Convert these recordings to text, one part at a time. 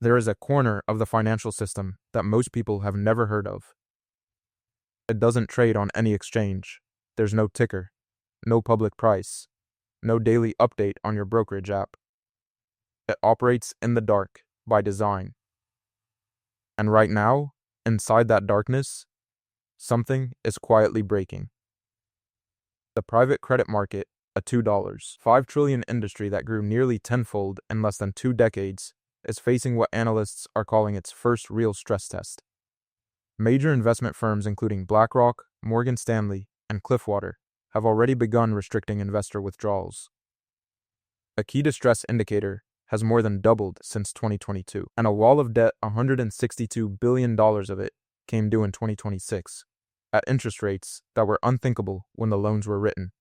There is a corner of the financial system that most people have never heard of. It doesn't trade on any exchange. There's no ticker, no public price, no daily update on your brokerage app. It operates in the dark by design. And right now, inside that darkness, something is quietly breaking. The private credit market, a $5 trillion industry that grew nearly tenfold in less than 2 decades, is facing what analysts are calling its first real stress test. Major investment firms including BlackRock, Morgan Stanley, and Cliffwater have already begun restricting investor withdrawals. A key distress indicator has more than doubled since 2022, and a wall of debt, $162 billion of it, came due in 2026, at interest rates that were unthinkable when the loans were written.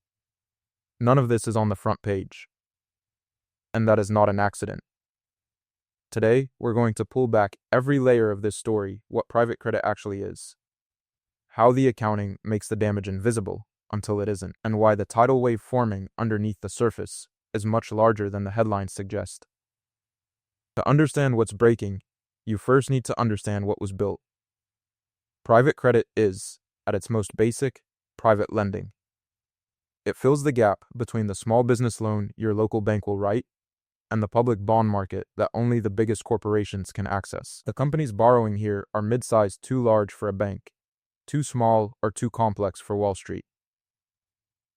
None of this is on the front page, and that is not an accident. Today, we're going to pull back every layer of this story, what private credit actually is, how the accounting makes the damage invisible until it isn't, and why the tidal wave forming underneath the surface is much larger than the headlines suggest. To understand what's breaking, you first need to understand what was built. Private credit is, at its most basic, private lending. It fills the gap between the small business loan your local bank will write and the public bond market that only the biggest corporations can access. The companies borrowing here are mid-sized too large for a bank, too small or too complex for Wall Street.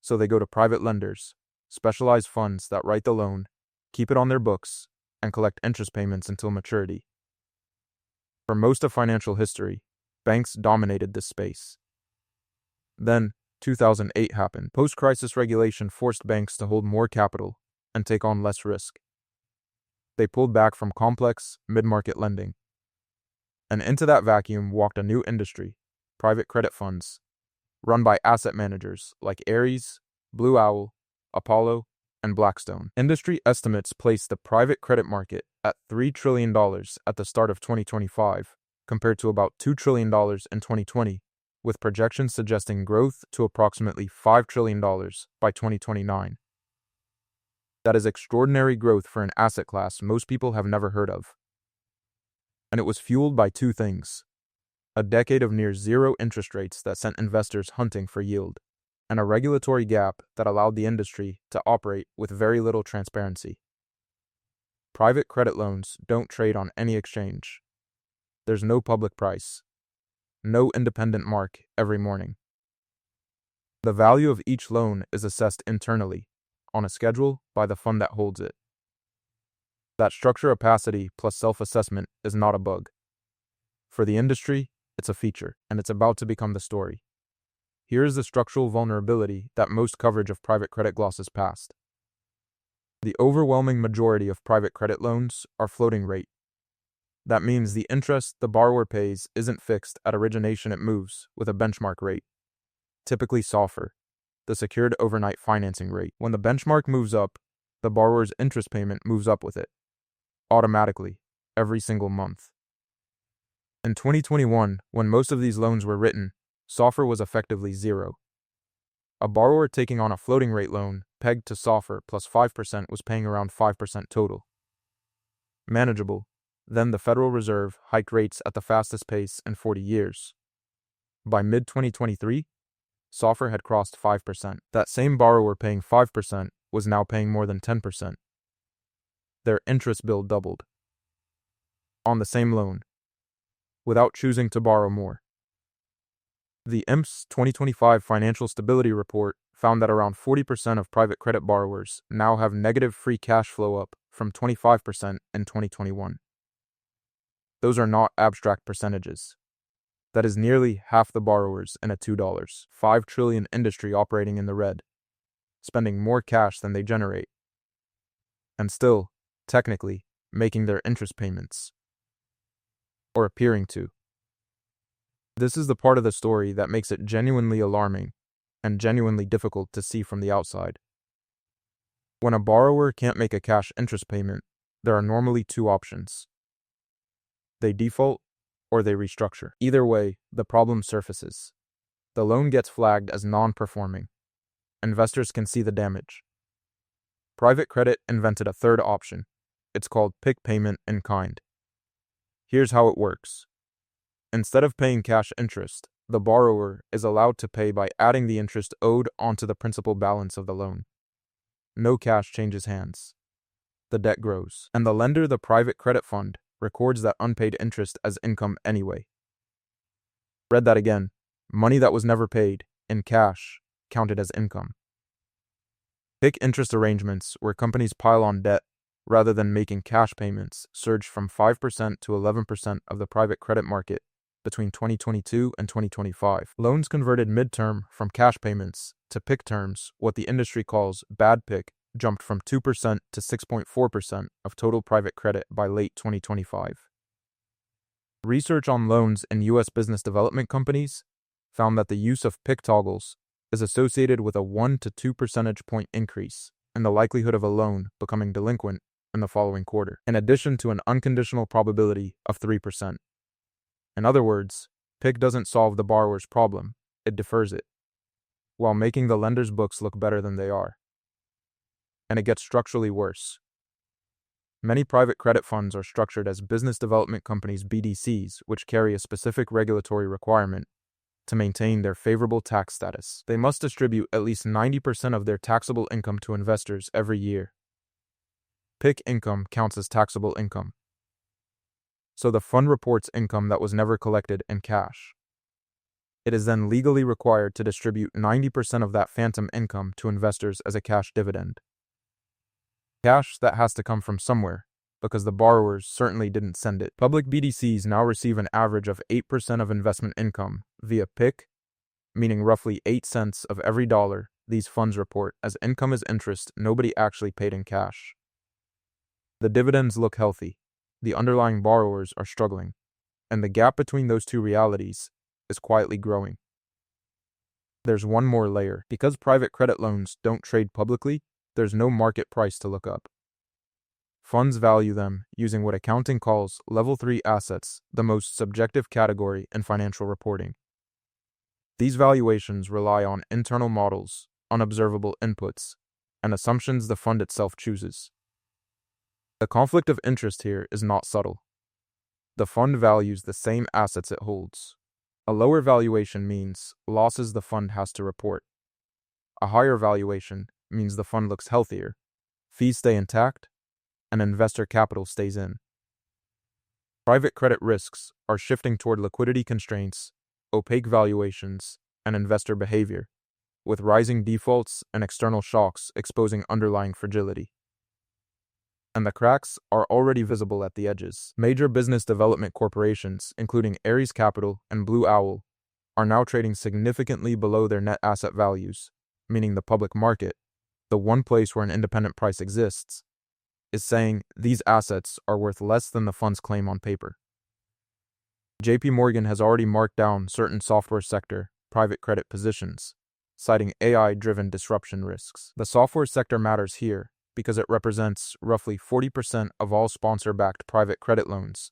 So they go to private lenders, specialized funds that write the loan, keep it on their books, and collect interest payments until maturity. For most of financial history, banks dominated this space. Then, 2008 happened. Post-crisis regulation forced banks to hold more capital and take on less risk. They pulled back from complex, mid-market lending. And into that vacuum walked a new industry, private credit funds, run by asset managers like Ares, Blue Owl, Apollo, and Blackstone. Industry estimates placed the private credit market at $3 trillion at the start of 2025, compared to about $2 trillion in 2020, with projections suggesting growth to approximately $5 trillion by 2029. That is extraordinary growth for an asset class most people have never heard of. And it was fueled by two things: a decade of near zero interest rates that sent investors hunting for yield, and a regulatory gap that allowed the industry to operate with very little transparency. Private credit loans don't trade on any exchange. There's no public price, no independent mark every morning. The value of each loan is assessed internally, on a schedule by the fund that holds it. That structure opacity plus self-assessment is not a bug. For the industry, it's a feature, and it's about to become the story. Here is the structural vulnerability that most coverage of private credit glosses past. The overwhelming majority of private credit loans are floating rate. That means the interest the borrower pays isn't fixed at origination, it moves with a benchmark rate, typically SOFR, the secured overnight financing rate. When the benchmark moves up, the borrower's interest payment moves up with it, automatically, every single month. In 2021, when most of these loans were written, SOFR was effectively zero. A borrower taking on a floating rate loan pegged to SOFR plus 5% was paying around 5% total. Manageable. Then the Federal Reserve hiked rates at the fastest pace in 40 years. By mid-2023, SOFR had crossed 5%. That same borrower paying 5% was now paying more than 10%. Their interest bill doubled. On the same loan, without choosing to borrow more. The IMF's 2025 Financial Stability Report found that around 40% of private credit borrowers now have negative free cash flow, up from 25% in 2021. Those are not abstract percentages. That is nearly half the borrowers in a $5 trillion industry operating in the red, spending more cash than they generate, and still, technically, making their interest payments, or appearing to. This is the part of the story that makes it genuinely alarming and genuinely difficult to see from the outside. When a borrower can't make a cash interest payment, there are normally two options. They default or they restructure. Either way, the problem surfaces. The loan gets flagged as non-performing. Investors can see the damage. Private credit invented a third option. It's called PIK, payment in kind. Here's how it works. Instead of paying cash interest, the borrower is allowed to pay by adding the interest owed onto the principal balance of the loan. No cash changes hands. The debt grows, and the lender, the private credit fund, records that unpaid interest as income anyway. Read that again. Money that was never paid, in cash, counted as income. PIK interest arrangements, where companies pile on debt rather than making cash payments, surged from 5% to 11% of the private credit market between 2022 and 2025. Loans converted midterm from cash payments to PIK terms, what the industry calls bad PIK, jumped from 2% to 6.4% of total private credit by late 2025. Research on loans in U.S. business development companies found that the use of PIK toggles is associated with a 1 to 2 percentage point increase in the likelihood of a loan becoming delinquent in the following quarter, in addition to an unconditional probability of 3%. In other words, PIK doesn't solve the borrower's problem, it defers it, while making the lender's books look better than they are. And it gets structurally worse. Many private credit funds are structured as business development companies (BDCs), which carry a specific regulatory requirement to maintain their favorable tax status. They must distribute at least 90% of their taxable income to investors every year. PIK income counts as taxable income. So the fund reports income that was never collected in cash. It is then legally required to distribute 90% of that phantom income to investors as a cash dividend. Cash that has to come from somewhere, because the borrowers certainly didn't send it. Public BDCs now receive an average of 8% of investment income via PIK, meaning roughly 8 cents of every dollar these funds report as income as interest nobody actually paid in cash. The dividends look healthy. The underlying borrowers are struggling, and the gap between those two realities is quietly growing. There's one more layer. Because private credit loans don't trade publicly, there's no market price to look up. Funds value them using what accounting calls Level 3 assets, the most subjective category in financial reporting. These valuations rely on internal models, unobservable inputs, and assumptions the fund itself chooses. The conflict of interest here is not subtle. The fund values the same assets it holds. A lower valuation means losses the fund has to report. A higher valuation means the fund looks healthier, fees stay intact, and investor capital stays in. Private credit risks are shifting toward liquidity constraints, opaque valuations, and investor behavior, with rising defaults and external shocks exposing underlying fragility. And the cracks are already visible at the edges. Major business development corporations, including Ares Capital and Blue Owl, are now trading significantly below their net asset values, meaning the public market, the one place where an independent price exists, is saying these assets are worth less than the fund's claim on paper. JP Morgan has already marked down certain software sector private credit positions, citing AI-driven disruption risks. The software sector matters here because it represents roughly 40% of all sponsor-backed private credit loans,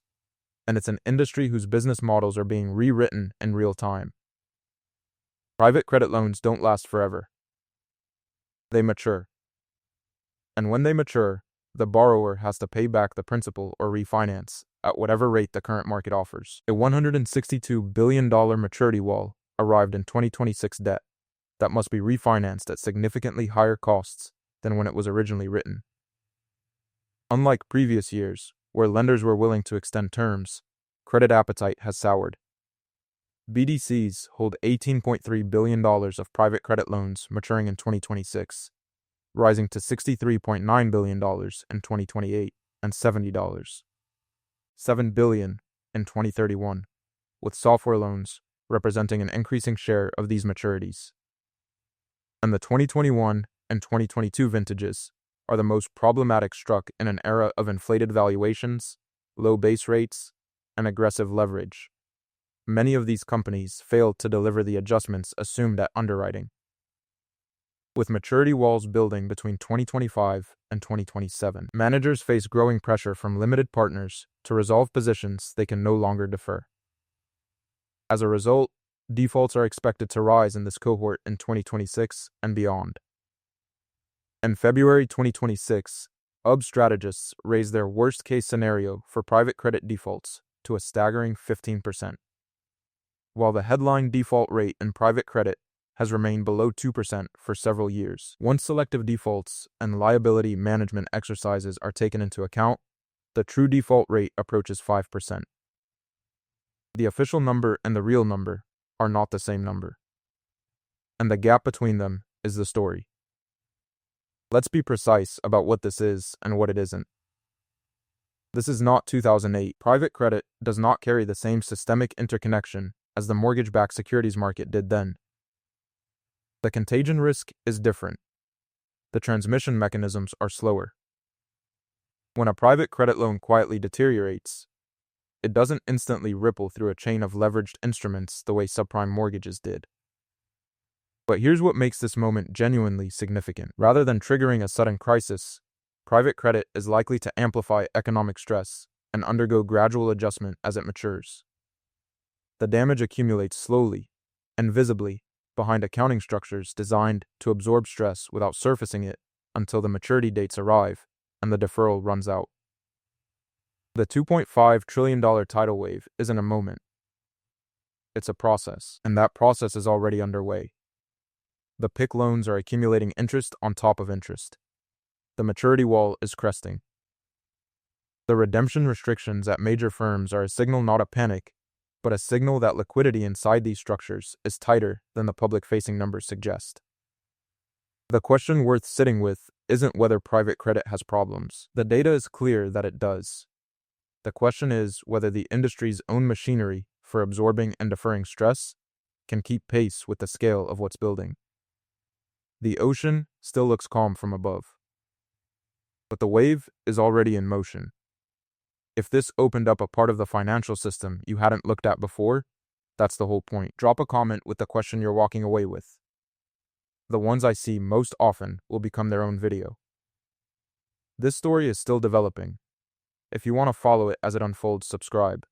and it's an industry whose business models are being rewritten in real time. Private credit loans don't last forever. They mature. And when they mature, the borrower has to pay back the principal or refinance at whatever rate the current market offers. A $162 billion maturity wall arrived in 2026 debt that must be refinanced at significantly higher costs than when it was originally written. Unlike previous years, where lenders were willing to extend terms, credit appetite has soured. BDCs hold $18.3 billion of private credit loans maturing in 2026, rising to $63.9 billion in 2028 and $7 billion in 2031, with software loans representing an increasing share of these maturities. And the 2021 and 2022 vintages are the most problematic, struck in an era of inflated valuations, low base rates, and aggressive leverage. Many of these companies failed to deliver the adjustments assumed at underwriting. With maturity walls building between 2025 and 2027, managers face growing pressure from limited partners to resolve positions they can no longer defer. As a result, defaults are expected to rise in this cohort in 2026 and beyond. In February 2026, UB strategists raised their worst-case scenario for private credit defaults to a staggering 15%, while the headline default rate in private credit has remained below 2% for several years. Once selective defaults and liability management exercises are taken into account, the true default rate approaches 5%. The official number and the real number are not the same number, and the gap between them is the story. Let's be precise about what this is and what it isn't. This is not 2008. Private credit does not carry the same systemic interconnection as the mortgage-backed securities market did then. The contagion risk is different. The transmission mechanisms are slower. When a private credit loan quietly deteriorates, it doesn't instantly ripple through a chain of leveraged instruments the way subprime mortgages did. But here's what makes this moment genuinely significant. Rather than triggering a sudden crisis, private credit is likely to amplify economic stress and undergo gradual adjustment as it matures. The damage accumulates slowly and visibly behind accounting structures designed to absorb stress without surfacing it until the maturity dates arrive and the deferral runs out. The $2.5 trillion tidal wave isn't a moment. It's a process, and that process is already underway. The PIK loans are accumulating interest on top of interest. The maturity wall is cresting. The redemption restrictions at major firms are a signal, not a panic, but a signal that liquidity inside these structures is tighter than the public-facing numbers suggest. The question worth sitting with isn't whether private credit has problems. The data is clear that it does. The question is whether the industry's own machinery for absorbing and deferring stress can keep pace with the scale of what's building. The ocean still looks calm from above, but the wave is already in motion. If this opened up a part of the financial system you hadn't looked at before, that's the whole point. Drop a comment with the question you're walking away with. The ones I see most often will become their own video. This story is still developing. If you want to follow it as it unfolds, subscribe.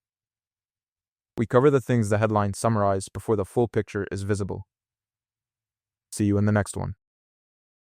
We cover the things the headlines summarize before the full picture is visible. See you in the next one.